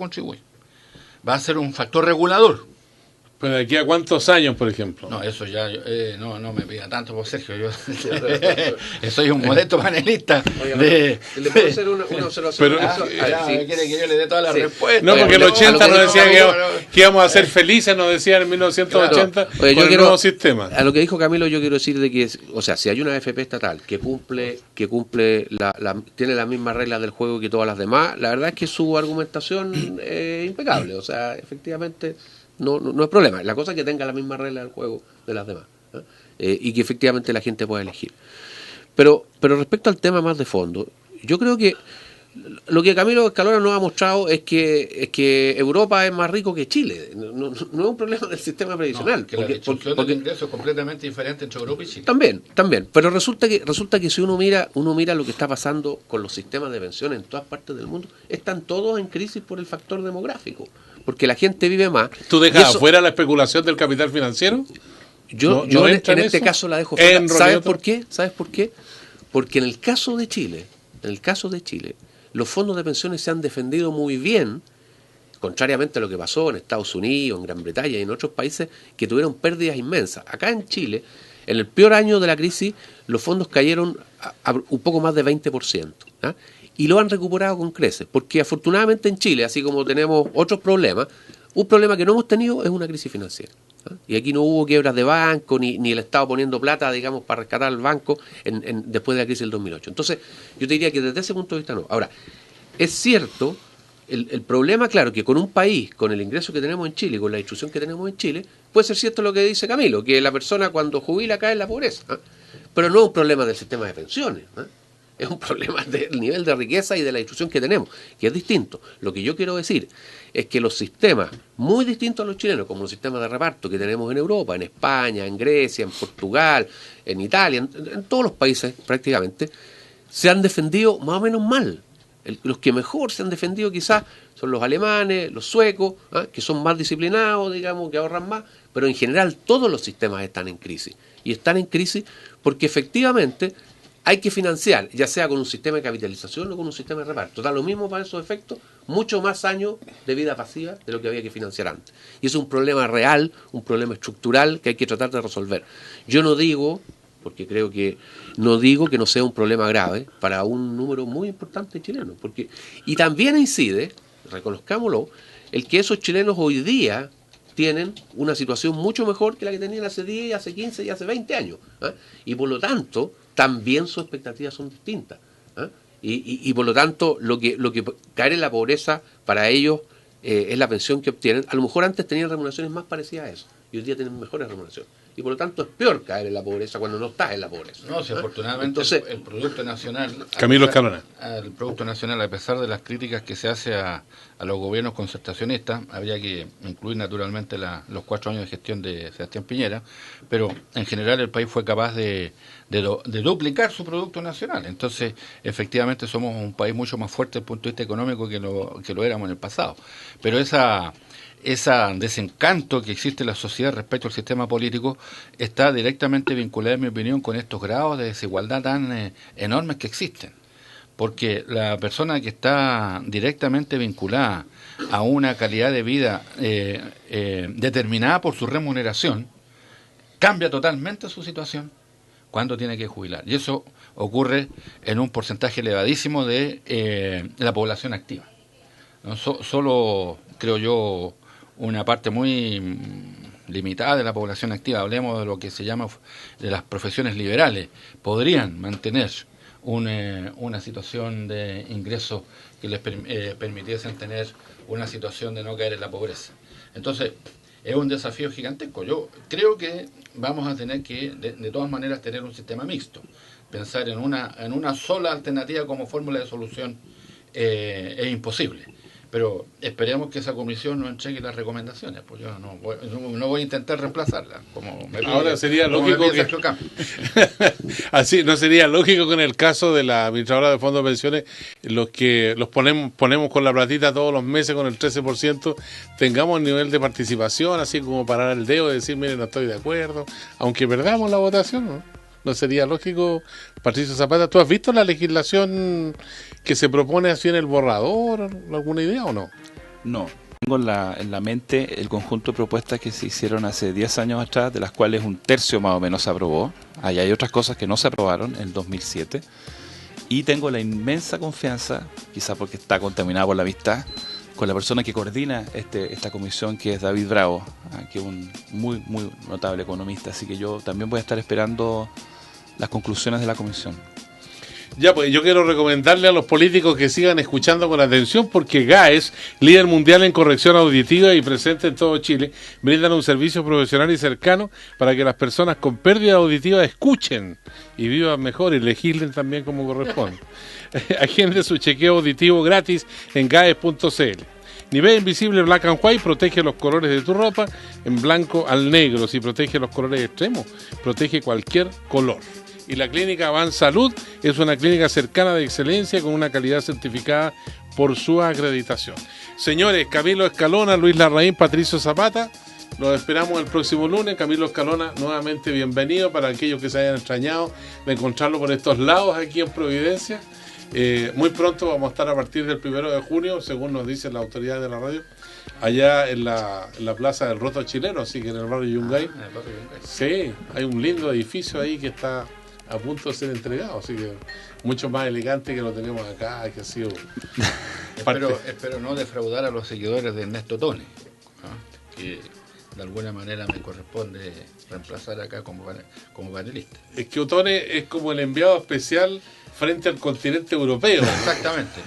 a ser un factor regulador. ¿Pero de aquí a cuántos años, por ejemplo? No, eso ya, no me pida tanto por Sergio, yo soy un modesto panelista. ¿Le puedo hacer una observación? Quiere que yo le dé todas las respuestas. No, porque en el 80 nos decían que íbamos a ser felices, nos decían en 1980, con el nuevo sistema. A lo que dijo Camilo, yo quiero decir de que, o sea, si hay una AFP estatal que cumple tiene las mismas reglas del juego que todas las demás, la verdad es que su argumentación es impecable, o sea, efectivamente... No es problema. La cosa es que tenga la misma regla del juego de las demás, ¿no? Y que efectivamente la gente pueda elegir. Pero respecto al tema más de fondo, yo creo que lo que Camilo Escalona nos ha mostrado es que Europa es más rico que Chile. No es un problema del sistema previsional. No, que la distribución de ingresos es completamente diferente entre Europa y Chile. También. Pero resulta que si uno mira lo que está pasando con los sistemas de pensiones en todas partes del mundo, están todos en crisis por el factor demográfico. Porque la gente vive más. ¿Tú dejas afuera la especulación del capital financiero? Yo en este caso la dejo fuera. ¿Sabes por qué? Porque en el caso de Chile, los fondos de pensiones se han defendido muy bien, contrariamente a lo que pasó en Estados Unidos, en Gran Bretaña y en otros países que tuvieron pérdidas inmensas. Acá en Chile, en el peor año de la crisis, los fondos cayeron a un poco más de 20%. ¿Ah? Y lo han recuperado con creces, porque afortunadamente en Chile, así como tenemos otros problemas, un problema que no hemos tenido es una crisis financiera. ¿Ah? Y aquí no hubo quiebras de banco, ni el Estado poniendo plata, digamos, para rescatar al banco después de la crisis del 2008. Entonces, yo te diría que desde ese punto de vista no. Ahora, es cierto, el problema, claro, que con un país, con el ingreso que tenemos en Chile, con la distribución que tenemos en Chile, puede ser cierto lo que dice Camilo, que la persona cuando jubila cae en la pobreza. ¿Ah? Pero no es un problema del sistema de pensiones. ¿Ah? Es un problema del nivel de riqueza y de la distribución que tenemos, que es distinto. Lo que yo quiero decir es que los sistemas muy distintos a los chilenos, como los sistemas de reparto que tenemos en Europa, en España, en Grecia, en Portugal, en Italia, en todos los países prácticamente, se han defendido más o menos mal. Los que mejor se han defendido quizás son los alemanes, los suecos, ¿eh? Que son más disciplinados, digamos, que ahorran más, pero en general todos los sistemas están en crisis. Y están en crisis porque efectivamente hay que financiar, ya sea con un sistema de capitalización o con un sistema de reparto. Da lo mismo para esos efectos, mucho más años de vida pasiva de lo que había que financiar antes. Y es un problema real, un problema estructural que hay que tratar de resolver. Yo no digo, porque creo que no sea un problema grave para un número muy importante de chilenos. Y también incide, reconozcámoslo, el que esos chilenos hoy día tienen una situación mucho mejor que la que tenían hace 10, hace 15 y hace 20 años. ¿Eh? Y por lo tanto, también sus expectativas son distintas. ¿Eh? Y por lo tanto, lo que caer en la pobreza para ellos es la pensión que obtienen. A lo mejor antes tenían remuneraciones más parecidas a eso, y hoy día tienen mejores remuneraciones. Y por lo tanto es peor caer en la pobreza cuando no estás en la pobreza. No, si afortunadamente entonces, el Producto Nacional... Camilo Escalona. El Producto Nacional, a pesar de las críticas que se hace a los gobiernos concertacionistas, habría que incluir naturalmente los 4 años de gestión de Sebastián Piñera, pero en general el país fue capaz de duplicar su Producto Nacional. Entonces, efectivamente somos un país mucho más fuerte desde el punto de vista económico que lo éramos en el pasado. Pero ese desencanto que existe en la sociedad respecto al sistema político está directamente vinculado, en mi opinión, con estos grados de desigualdad tan enormes que existen. Porque la persona que está directamente vinculada a una calidad de vida determinada por su remuneración, cambia totalmente su situación cuándo tiene que jubilar. Y eso ocurre en un porcentaje elevadísimo de la población activa. ¿No? Solo, creo yo, una parte muy limitada de la población activa, hablemos de lo que se llama de las profesiones liberales, podrían mantener una situación de ingreso que les permitiesen tener una situación de no caer en la pobreza. Entonces, es un desafío gigantesco. Yo creo que vamos a tener que, de todas maneras, tener un sistema mixto. Pensar en una sola alternativa como fórmula de solución es imposible. Pero esperemos que esa comisión nos entregue las recomendaciones, pues yo no voy a intentar reemplazarla. Ahora sería lógico que así no sería lógico que en el caso de la administradora de fondos de pensiones, los que los ponemos con la platita todos los meses con el 13%, tengamos nivel de participación, así como parar el dedo y decir, mire, no estoy de acuerdo, aunque perdamos la votación, ¿no? ¿No sería lógico, Patricio Zapata? ¿Tú has visto la legislación que se propone así en el borrador? ¿Alguna idea o no? No. Tengo en la mente el conjunto de propuestas que se hicieron hace 10 años atrás, de las cuales un tercio más o menos se aprobó. Ahí hay otras cosas que no se aprobaron en 2007. Y tengo la inmensa confianza, quizá porque está contaminada por la amistad, con la persona que coordina esta comisión, que es David Bravo, que es un muy notable economista. Así que yo también voy a estar esperando las conclusiones de la comisión. Ya, pues yo quiero recomendarle a los políticos que sigan escuchando con atención, porque GAES, líder mundial en corrección auditiva y presente en todo Chile, brindan un servicio profesional y cercano para que las personas con pérdida auditiva escuchen y vivan mejor y legislen también como corresponde. Agende su chequeo auditivo gratis en gaes.cl. Nivel invisible Black and White protege los colores de tu ropa en blanco al negro. Si protege los colores extremos, protege cualquier color. Y la clínica Avansalud es una clínica cercana de excelencia con una calidad certificada por su acreditación. Señores, Camilo Escalona, Luis Larraín, Patricio Zapata, los esperamos el próximo lunes. Camilo Escalona, nuevamente bienvenido, para aquellos que se hayan extrañado de encontrarlo por estos lados aquí en Providencia. Muy pronto vamos a estar a partir del 1 de junio, según nos dice la autoridad de la radio, allá en la plaza del Roto Chileno, así que en el barrio Yungay. Sí, hay un lindo edificio ahí que está a punto de ser entregado, así que mucho más elegante que lo tenemos acá, que ha sido espero no defraudar a los seguidores de Ernesto Tone, ¿no? Que de alguna manera me corresponde reemplazar acá como panelista. Es que Otone es como el enviado especial frente al continente europeo. Exactamente.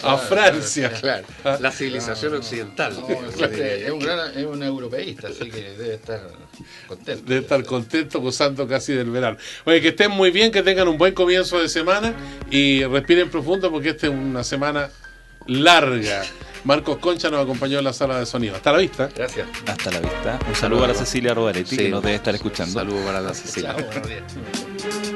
A Francia. Claro, la civilización occidental. Es un europeísta, así que debe estar contento. Debe estar contento, gozando casi del verano. Oye, que estén muy bien, que tengan un buen comienzo de semana y respiren profundo, porque esta es una semana larga. Marcos Concha nos acompañó en la sala de sonido. Hasta la vista. Gracias. Hasta la vista. Un saludo a la Cecilia Robaretti, que nos debe estar escuchando. Un saludo para la Cecilia. Chao, buenos días.